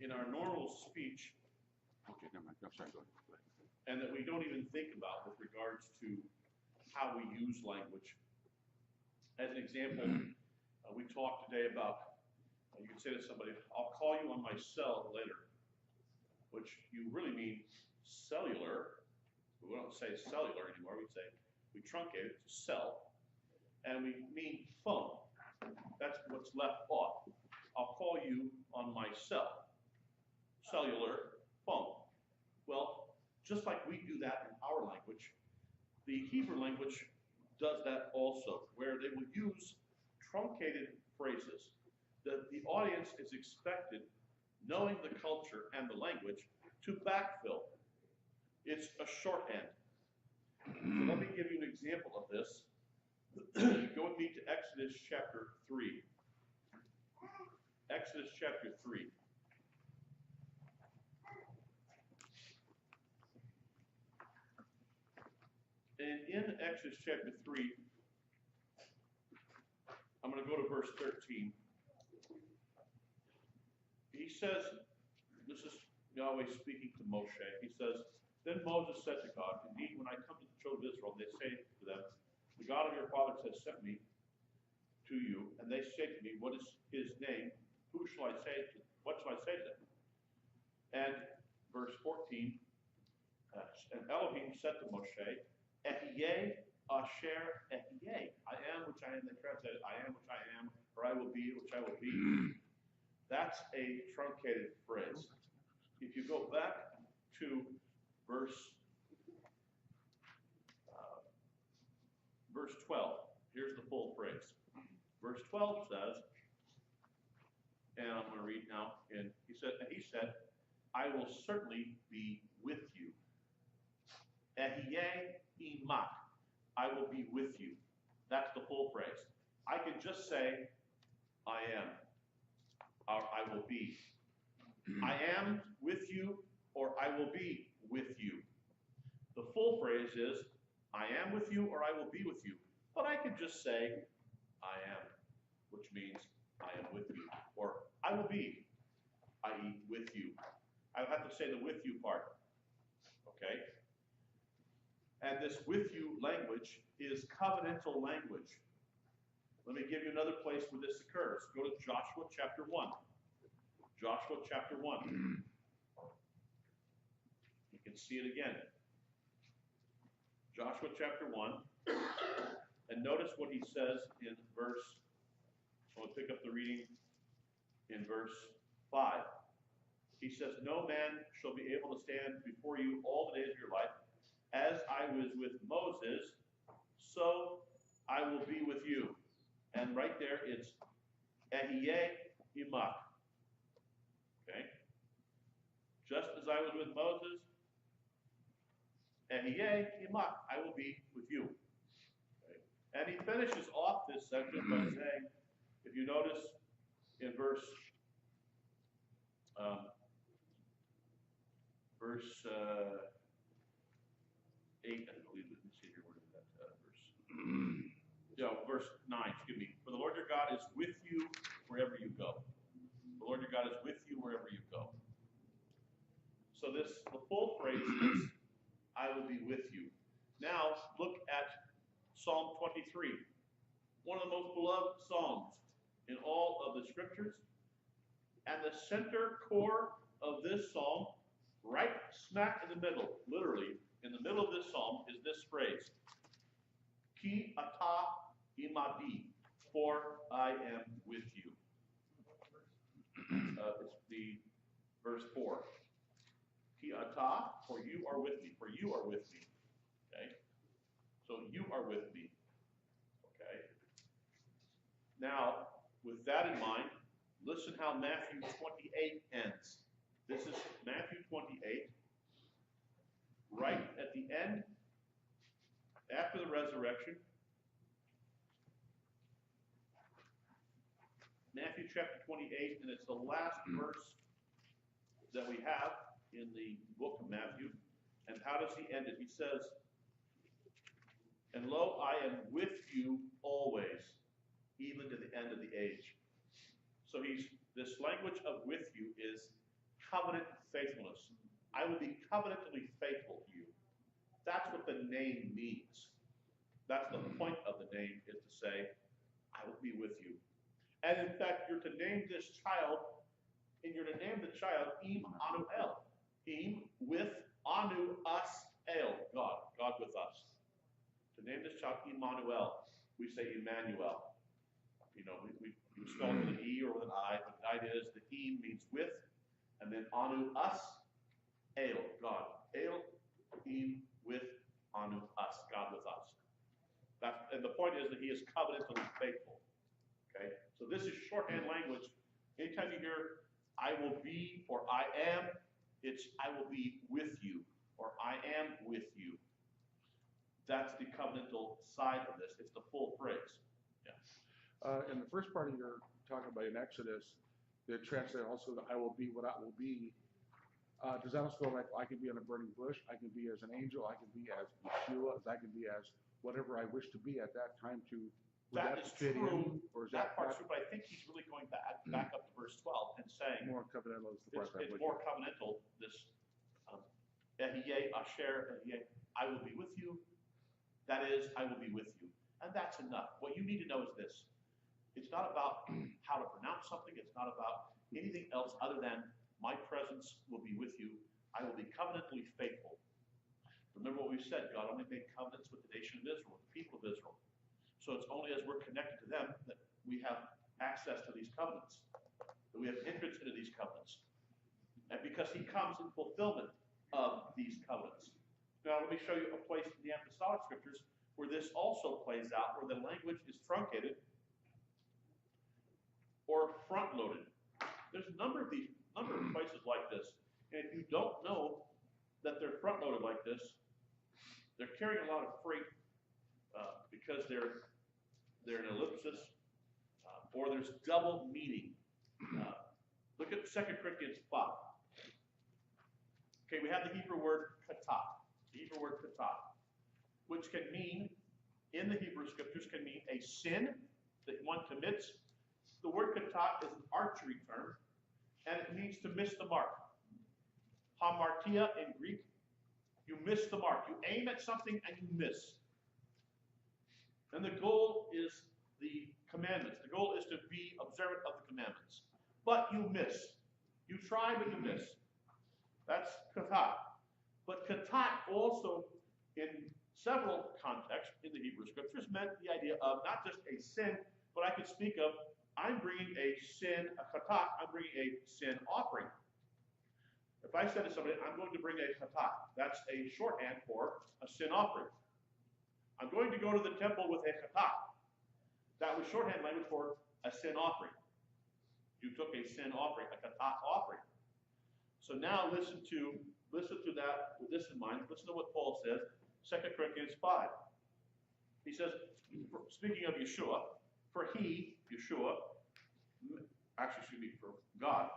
in our normal speech, Okay, never mind. I'm sorry, go ahead. and that we don't even think about with regards to how we use language. As an example, we talked today about, you can say to somebody, I'll call you on my cell later, which you really mean cellular. We don't say cellular anymore, we truncate it to cell, and we mean phone. That's what's left off. I'll call you on my cell, cellular phone. Well, just like we do that in our language, the Hebrew language does that also, where they will use truncated phrases. The audience is expected, knowing the culture and the language, to backfill. It's a shorthand. So let me give you an example of this. Go with me to Exodus chapter 3. Exodus chapter 3. And in Exodus chapter 3, I'm going to go to verse 13. He says, this is Yahweh speaking to Moshe. He says, then Moses said to God, indeed, when I come to the children of Israel, they say to them, the God of your fathers has sent me to you, and they say to me, what is his name? Who shall I say to? What shall I say to them? And verse 14, and Elohim said to Moshe, Ehyeh asher ehyeh. I am which I am. They translated, I am which I am, or I will be which I will be. That's a truncated phrase. If you go back to verse 12, here's the full phrase. Verse 12 says, and I'm going to read now, and he said, I will certainly be with you. Ehyeh imak. I will be with you. That's the full phrase. I can just say, I am, or I will be. I am with you, or I will be with you. The full phrase is, I am with you, or I will be with you. But I could just say, I am, which means I am with you, or I will be, i.e. with you. I don't have to say the with you part, okay? And this with you language is covenantal language. Let me give you another place where this occurs. Go to Joshua chapter 1. Joshua chapter 1. You can see it again. Joshua chapter 1. And notice what he says in verse, I'm going to pick up the reading in verse 5. He says, no man shall be able to stand before you all the days of your life. As I was with Moses, so I will be with you. And right there it's Ehyeh imak. Okay? Just as I was with Moses, Ehyeh imak, I will be with you. Okay? And he finishes off this section by saying, if you notice in verse 8, I believe. Let me see here. Where is that verse? Verse 9. Excuse me. For the Lord your God is with you wherever you go. The Lord your God is with you wherever you go. So the full phrase is, I will be with you. Now look at Psalm 23, one of the most beloved psalms in all of the scriptures, and the center core of this psalm, right smack in the middle, literally. In the middle of this psalm is this phrase, Ki ata imadi, for I am with you. It's the verse 4. Ki ata, for you are with me, for you are with me. Okay? So you are with me. Okay? Now, with that in mind, listen how Matthew 28 ends. This is Matthew 28. Right at the end, after the resurrection, Matthew chapter 28, and it's the last verse that we have in the book of Matthew. And how does he end it? He says, and lo, I am with you always, even to the end of the age. So this language of with you is covenant faithfulness. I will be covenantally faithful to you. That's what the name means. That's the point of the name, is to say, I will be with you. And in fact, you're to name this child, and you're to name the child Im Anu El. Im with Anu us El, God with us. To name this child Emmanuel, we say Emmanuel. You know, we spell it with an E or with an I, but the idea is the Im means with, and then Anu us El, God. El, Im with Anu us, God with us. And the point is that he is covenantally faithful. Okay? So this is shorthand language. Anytime you hear I will be or I am, it's I will be with you or I am with you. That's the covenantal side of this. It's the full phrase. Yeah. In the first part of your talk about in Exodus, they translate also that I will be what I will be. Does that also go like I can be in a burning bush, I can be as an angel, I can be as Yeshua, as I can be as whatever I wish to be at that time to would That that is fit true. in? Or is That part's true, but I think he's really going back up to verse 12 and saying more covenantal is the part that it's more covenantal, this Ehyeh, Asher, Ehyeh, I will be with you. That is, I will be with you. And that's enough. What you need to know is this. It's not about how to pronounce something. It's not about anything else other than my presence will be with you. I will be covenantally faithful. Remember what we said, God only made covenants with the nation of Israel, with the people of Israel. So it's only as we're connected to them that we have access to these covenants, that we have entrance into these covenants. And because he comes in fulfillment of these covenants. Now let me show you a place in the apostolic scriptures where this also plays out, where the language is truncated or front-loaded. There's a number of places like this. And if you don't know that they're front-loaded like this, they're carrying a lot of freight because they're an ellipsis or there's double meaning. Look at 2 Corinthians 5. Okay, we have the Hebrew word katah, which can mean, in the Hebrew scriptures, can mean a sin that one commits. The word katah is an archery term, and it means to miss the mark. Hamartia in Greek, you miss the mark. You aim at something and you miss. And the goal is the commandments. The goal is to be observant of the commandments. But you miss. You try, but you miss. That's katah. But katah also, in several contexts in the Hebrew scriptures, meant the idea of not just a sin, but I could speak of, I'm bringing a sin, a katah, I'm bringing a sin offering. If I said to somebody, I'm going to bring a katah, that's a shorthand for a sin offering. I'm going to go to the temple with a katah. That was shorthand language for a sin offering. You took a sin offering, a katah offering. So now listen to that with this in mind. Listen to what Paul says, 2 Corinthians 5. He says, speaking of Yeshua, for he, Yeshua, for God,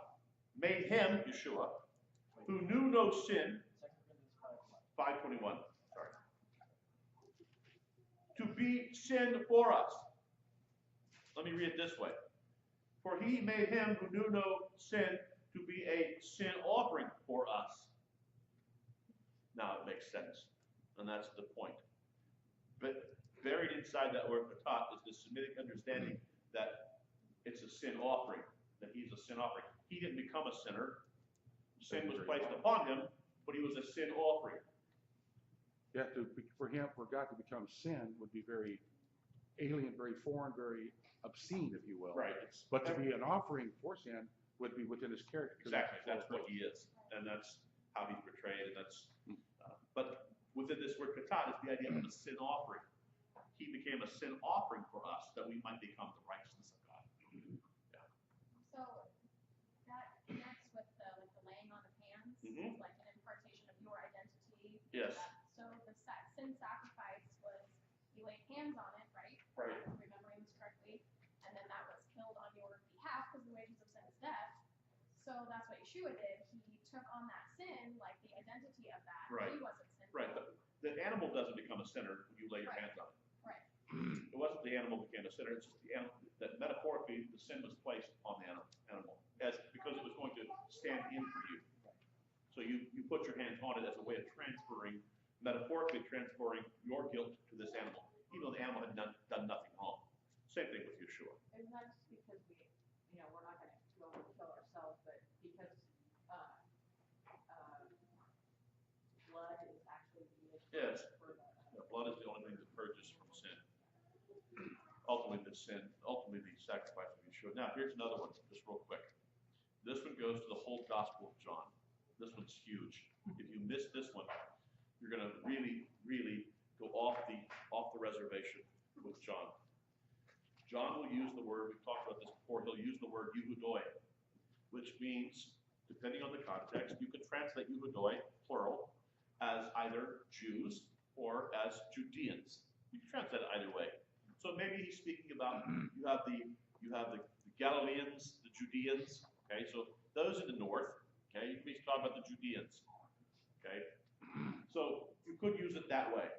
made him, Yeshua, who knew no sin, 5:21, sorry, to be sin for us. Let me read it this way. For he made him who knew no sin to be a sin offering for us. Now it makes sense, and that's the point. But buried inside that word katah is the Semitic understanding that it's a sin offering, that he's a sin offering. He didn't become a sinner. Sin was placed upon him, but he was a sin offering. Yeah, for God to become sin would be very alien, very foreign, very obscene, if you will. Right. But to be an offering for sin would be within his character. Exactly. That's what he is, and that's how he's portrayed. And that's. But within this word katah is the idea of a sin offering. He became a sin offering for us, that we might become the righteousness of God. Yeah. So that connects with the laying on of hands, Mhm. like an impartation of your identity. Yes. So the sin sacrifice was you laid hands on it, right? Right. If I'm remembering this correctly, and then that was killed on your behalf because the wages of sin is death. So that's what Yeshua did. He took on that sin, like the identity of that. Right. He wasn't sinful. Right. The animal doesn't become a sinner when you lay your hands on it. Right. It wasn't the animal became a sinner. It's just the animal that metaphorically the sin was placed on the animal as because it was going to stand in for you. So you put your hands on it as a way of metaphorically transferring your guilt to this animal, even though the animal had done nothing wrong. Same thing with Yeshua. Isn't that just because we're not going to go and kill ourselves, but because blood is actually needed Yes. for The blood is the only thing that purges from sin. Ultimately, the sacrifice of Yeshua. Now, here's another one, just real quick. This one goes to the whole Gospel of John. This one's huge. If you miss this one, you're going to really, really go off the reservation with John. John will use the word, we've talked about this before, he'll use the word Yehudoi, which means, depending on the context, you could translate Yehudoi, plural, as either Jews or as Judeans. You can translate it either way. So maybe he's speaking about, you have the Galileans, the Judeans, okay, so those in the north, okay, you can be talking about the Judeans, okay. So you could use it that way.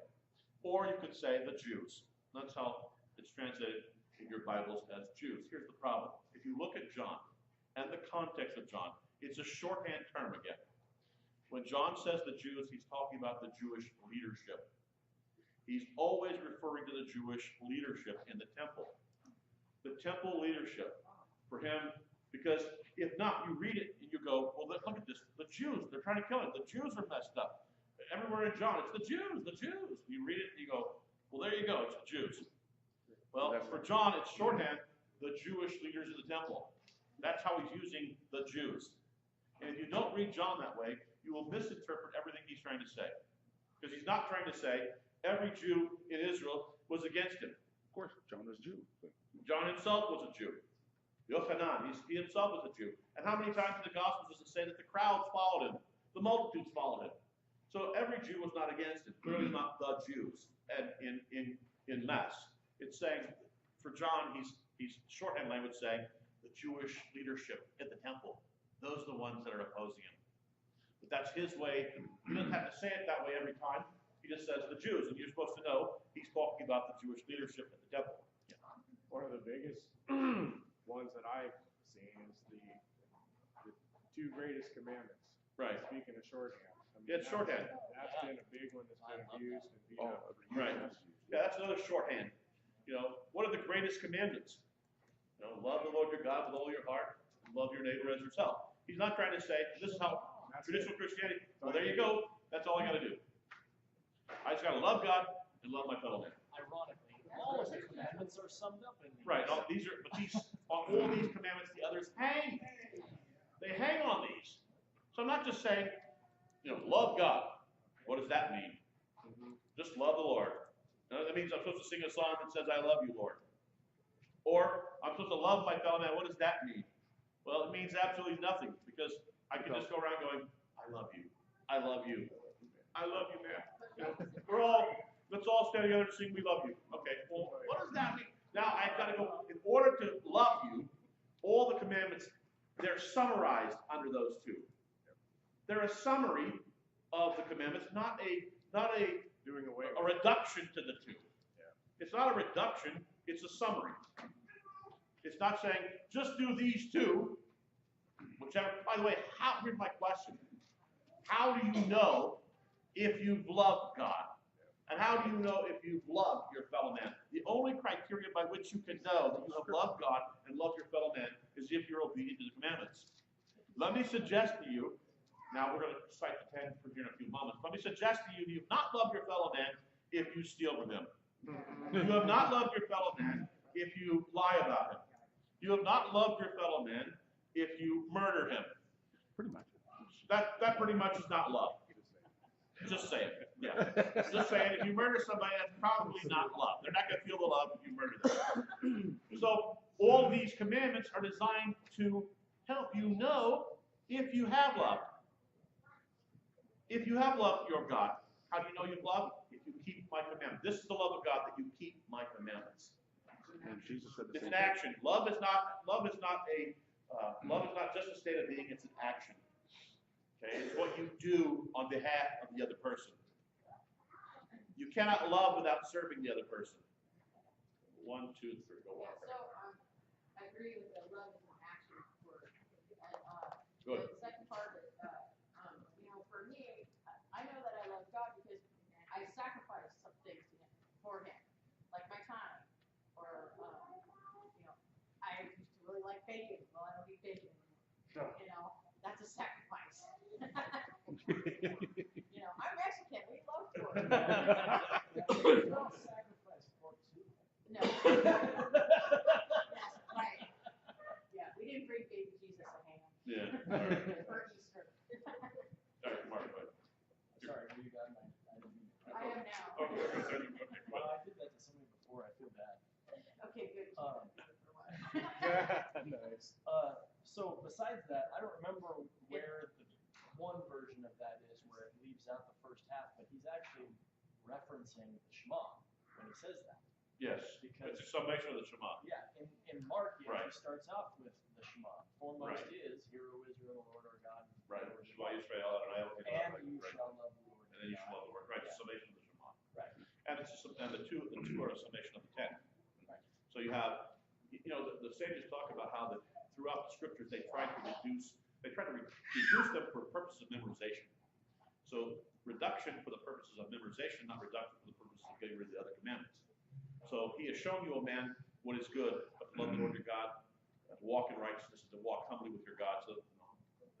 Or you could say the Jews. That's how it's translated in your Bibles as Jews. Here's the problem. If you look at John and the context of John, it's a shorthand term again. When John says the Jews, he's talking about the Jewish leadership. He's always referring to the Jewish leadership in the temple. The temple leadership for him, because if not, you read it and you go, well, look at this. The Jews, they're trying to kill him. The Jews are messed up. Everywhere in John, it's the Jews, the Jews. You read it and you go, well, there you go, it's the Jews. Well, for John, it's shorthand, the Jewish leaders of the temple. That's how he's using the Jews. And if you don't read John that way, you will misinterpret everything he's trying to say. Because he's not trying to say every Jew in Israel was against him. Of course, John is Jew. John himself was a Jew. Yochanan, he himself was a Jew. And how many times in the Gospels does it say that the crowds followed him? The multitudes followed him. So every Jew was not against him. Clearly not the Jews and in mass. It's saying, for John, he's shorthand language saying, the Jewish leadership at the temple. Those are the ones that are opposing him. But that's his way. He doesn't have to say it that way every time. He just says the Jews. And you're supposed to know he's talking about the Jewish leadership at the temple. Yeah. One of the biggest ones that I've seen is the two greatest commandments. Right. Speaking of shorthand. I mean, Yeah, it's shorthand. That's been a big one that's been abused and beat up. Right. Yeah, that's another shorthand. You know, what are the greatest commandments? You know, love the Lord your God with all your heart, and love your neighbor as yourself. He's not trying to say, this is how traditional Christianity, well, there you go. That's all I got to do. I just got to love God and love my fellow man. Ironically, all of the commandments are summed up in these. Right. All these commandments, the others hang. They hang on these. So I'm not just saying, love God. What does that mean? Just love the Lord. That means I'm supposed to sing a song that says, I love you, Lord. Or I'm supposed to love my fellow man. What does that mean? Well, it means absolutely nothing, because I can just go around going, I love you. I love you. I love you, man. Let's all stand together and sing, we love you. Okay, well, what does that mean? Now I've got to go, in order to love you, all the commandments, they're summarized under those two. They're a summary of the commandments, not a Doing away a reduction to the two. Yeah. It's not a reduction, it's a summary. It's not saying, just do these two, whichever. By the way, here's my question. How do you know if you've loved God? And how do you know if you've loved your fellow man? The only criteria by which you can know that you have loved God and loved your fellow man is if you're obedient to the commandments. Let me suggest to you, now we're going to cite the 10 for here in a few moments. Let me suggest to you, you've not loved your fellow man if you steal from him. You have not loved your fellow man if you lie about him. You have not loved your fellow man if you murder him. Pretty much. That pretty much is not love. Just saying. Yeah. Just saying, if you murder somebody, that's probably not love. They're not going to feel the love if you murder them. So all these commandments are designed to help you know if you have loved. If you have loved your God, how do you know you've loved? If you keep my commandments. This is the love of God, that you keep my commandments. And Jesus said the It's same an action. Love is not just a state of being, it's an action. Okay, it's what you do on behalf of the other person. You cannot love without serving the other person. 1, 2, 3, go on. So I agree with the love is an action word. Good. The second part is we for him, like my time, or, I used to really like bacon, well, I don't eat bacon anymore, that's a sacrifice. I'm Mexican, we love pork. Don't sacrifice pork too. No. Yes, right. Yeah, we didn't bring baby Jesus a ham. Yeah. For Easter. All right, Mark, go ahead. Sorry, were you done? I didn't mean to. I am now. Okay, okay, okay, go Well, ahead. I did that to somebody before, I feel bad. Okay, good. Nice. So besides that, I don't remember where the one version of that is where it leaves out the first half, but he's actually referencing the Shema when he says that. Yes, Because- it's a summation of the Shema. Yeah, in Mark, he Right. actually starts off with the Shema. Foremost Right. is, Hear, O Israel, the Lord our God. Right, the Lord Shema our Yisrael, Adonai Eloheinu God. Echad. And you Right. shall love the Lord. And then you shall love the Lord, right, the Yeah. summation of the Shema. Right. And it's and the two are a summation of the 10. Right. So you have, the sages talk about how that throughout the scriptures they try to reduce them for purposes of memorization. So reduction for the purposes of memorization, not reduction for the purposes of getting rid of the other commandments. So he has shown you, O man, what is good, but to love the Lord your God, to walk in righteousness, and to walk humbly with your God. So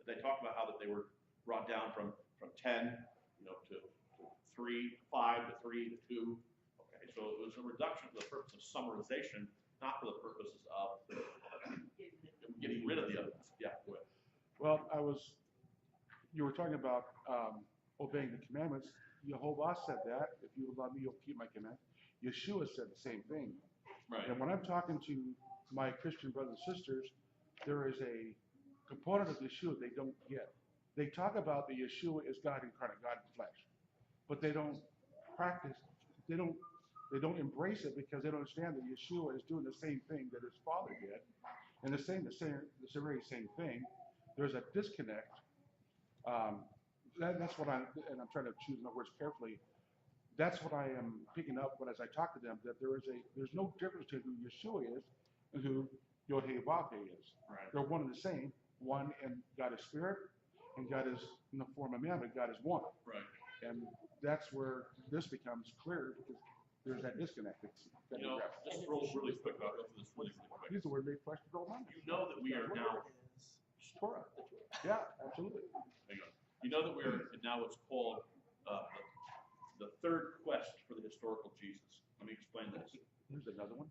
they talk about how that they were brought down from 10, to 3, 5 to 3 to 2. Okay, so it was a reduction for the purpose of summarization, not for the purposes of getting rid of the others. Yeah, go ahead. Well, you were talking about obeying the commandments. Jehovah said that. If you love me, you'll keep my commandments. Yeshua said the same thing. Right. And when I'm talking to my Christian brothers and sisters, there is a component of Yeshua they don't get. They talk about that Yeshua is God incarnate, God in flesh, but they don't practice. They don't embrace it because they don't understand that Yeshua is doing the same thing that his Father did, and the very same thing. There's a disconnect. That's what I'm trying to choose my words carefully. That's what I am picking up as I talk to them, that there's no difference between who Yeshua is and who Yod-Heh-Vav-Heh is. Right. They're one and the same. One, and God is spirit, and God is in the form of man, but God is one. Right. And that's where this becomes clear because there's that disconnect. It's that Just roll really quick. I'll go through this really quick. Use the word made flesh to go on. You know that we are now. Torah. Yeah, absolutely. Hang on. You know that we are now what's called the third quest for the historical Jesus. Let me explain this. Here's another one.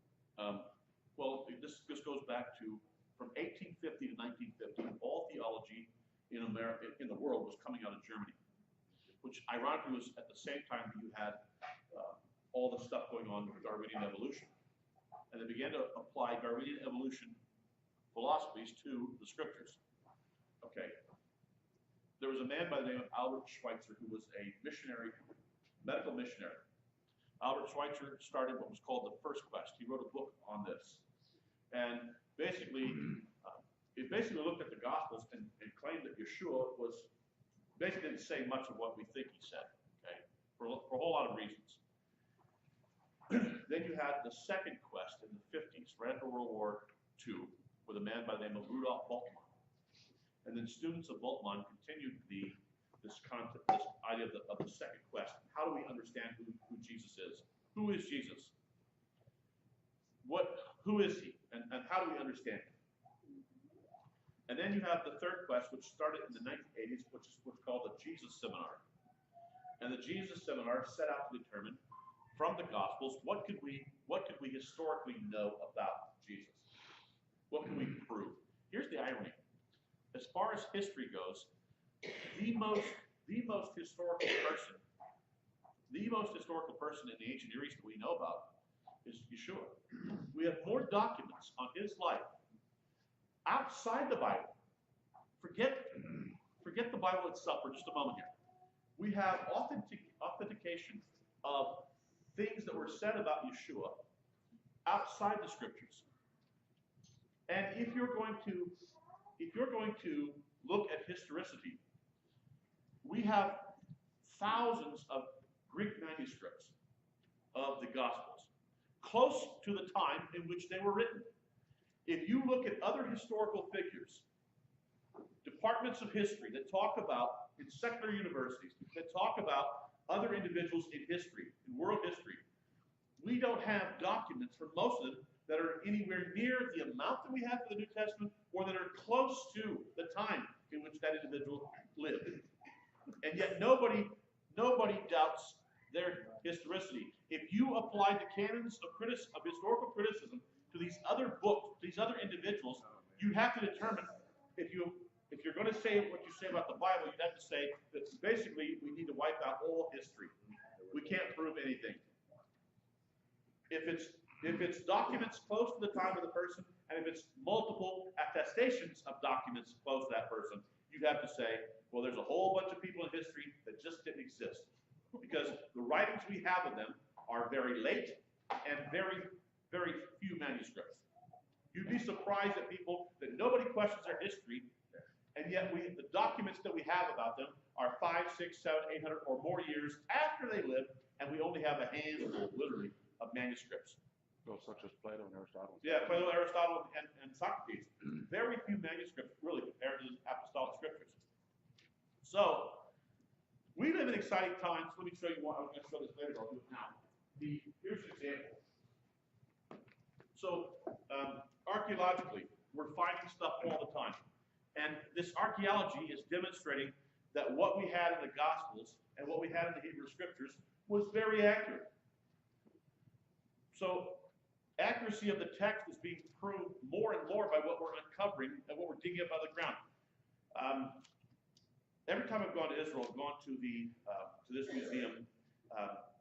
Well, this goes back to from 1850 to 1950. All theology in America, in the world, was coming out of Germany, which ironically was at the same time that you had all the stuff going on with Darwinian evolution, and they began to apply Darwinian evolution philosophies to the scriptures. Okay. There was a man by the name of Albert Schweitzer who was a missionary, medical missionary. Albert Schweitzer started what was called the First Quest. He wrote a book on this. And basically, it basically looked at the Gospels and claimed that Yeshua basically didn't say much of what we think he said, okay, for a whole lot of reasons. Then you had the Second Quest in the 50s, right after World War II, with a man by the name of Rudolf Bultmann. And then students of Bultmann continued this idea of the Second Quest. How do we understand who Jesus is? Who is Jesus? Who is he? And how do we understand him? And then you have the Third Quest, which started in the 1980s, which is what's called the Jesus Seminar. And the Jesus Seminar set out to determine from the Gospels what could we historically know about Jesus? What can we prove? Here's the irony. As far as history goes, the most historical person in the ancient Near East that we know about is Yeshua. We have more documents on his life outside the Bible. Forget the Bible itself for just a moment here. We have authentication of things that were said about Yeshua outside the scriptures. And if you're going to look at historicity, we have thousands of Greek manuscripts of the Gospels, close to the time in which they were written. If you look at other historical figures, departments of history that talk about, in secular universities, that talk about other individuals in history, in world history, we don't have documents for most of them that are anywhere near the amount that we have for the New Testament or that are close to the time in which that individual lived. And yet nobody doubts their historicity. If you applied the canons of historical criticism to these other books, these other individuals, you have to determine if you're going to say what you say about the Bible, you'd have to say that basically we need to wipe out all history. We can't prove anything. If it's documents close to the time of the person, and if it's multiple attestations of documents close to that person, you'd have to say, well, there's a whole bunch of people in history that just didn't exist. Because the writings we have of them are very late and very, very few manuscripts. You'd be surprised at people that nobody questions their history, and yet the documents that we have about them are 500, 600, 700, 800 or more years after they lived, and we only have a handful, literally, of manuscripts. Those such as Plato and Aristotle. Yeah, Plato, Aristotle, and Socrates. Very few manuscripts, really, compared to the apostolic scriptures. So, we live in exciting times. Let me show you one. I was going to show this later, I'll do it now. Here's an example. So, archaeologically, we're finding stuff all the time. And this archaeology is demonstrating that what we had in the Gospels and what we had in the Hebrew Scriptures was very accurate. So, accuracy of the text is being proved more and more by what we're uncovering and what we're digging up out of the ground. Every time I've gone to Israel, I've gone to this museum.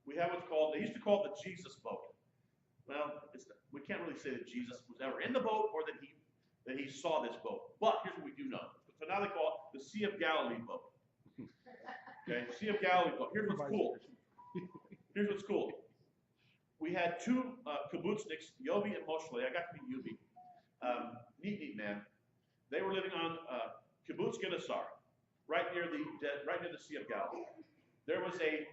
We have what's called, they used to call it the Jesus boat. Well, we can't really say that Jesus was ever in the boat or that he saw this boat. But here's what we do know. So now they call it the Sea of Galilee boat. Okay, Sea of Galilee boat. Here's what's cool. Here's what's cool. We had two kibbutzniks, Yobi and Moshe. I got to meet Yobi. Neat man. They were living on kibbutz Gennesar, right near the Sea of Galilee. There was a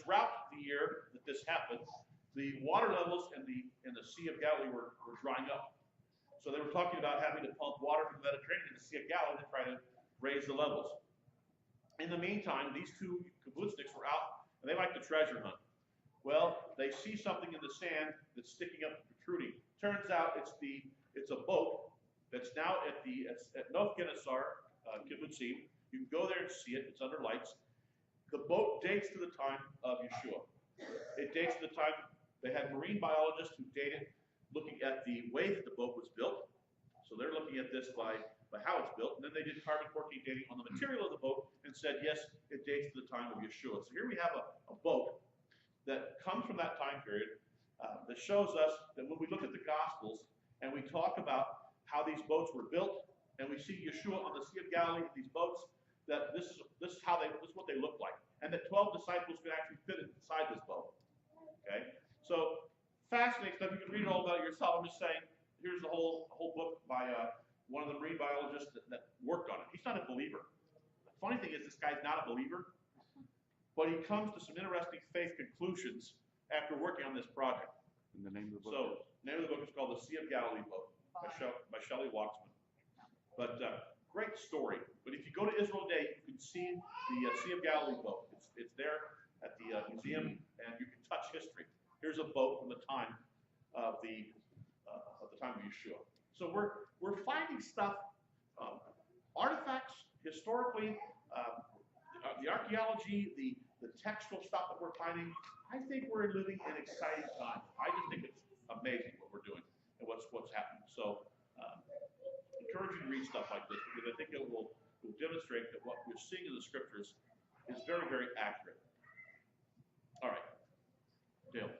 drought the year that this happened. The water levels in the Sea of Galilee were drying up. So they were talking about having to pump water from the Mediterranean to the Sea of Galilee to try to raise the levels. In the meantime, these two kibbutzniks were out, and they like to treasure hunt. Well, they see something in the sand that's sticking up and protruding. Turns out it's a boat that's now at Nof Gennesar kibbutzim. You can go there and see it. It's under lights. The boat dates to the time of Yeshua. It dates to the time they had marine biologists who dated looking at the way that the boat was built. So they're looking at this by how it's built. And then they did carbon-14 dating on the material of the boat and said, yes, it dates to the time of Yeshua. So here we have a boat that comes from that time period that shows us that when we look at the Gospels and we talk about how these boats were built, and we see Yeshua on the Sea of Galilee in these boats, that this is what they look like, and that 12 disciples could actually fit inside this boat. Okay, so fascinating stuff. You can read all about it yourself. I'm just saying, here's the whole book by one of the marine biologists that worked on it. He's not a believer. The funny thing is, this guy's not a believer, but he comes to some interesting faith conclusions after working on this project. And the name of the book. So, the name of the book is called The Sea of Galilee Boat by Shelley Waxman. But great story. But if you go to Israel today, you can see the Sea of Galilee boat. It's there at the museum, and you can touch history. Here's a boat from the time of the time of Yeshua. So we're finding stuff, artifacts historically, the archaeology, the textual stuff that we're finding. I think we're living in exciting times. I just think it's amazing what we're doing and what's happening. So, encourage you to read stuff like this because I think it will demonstrate that what we're seeing in the scriptures is very, very accurate. All right, Dale.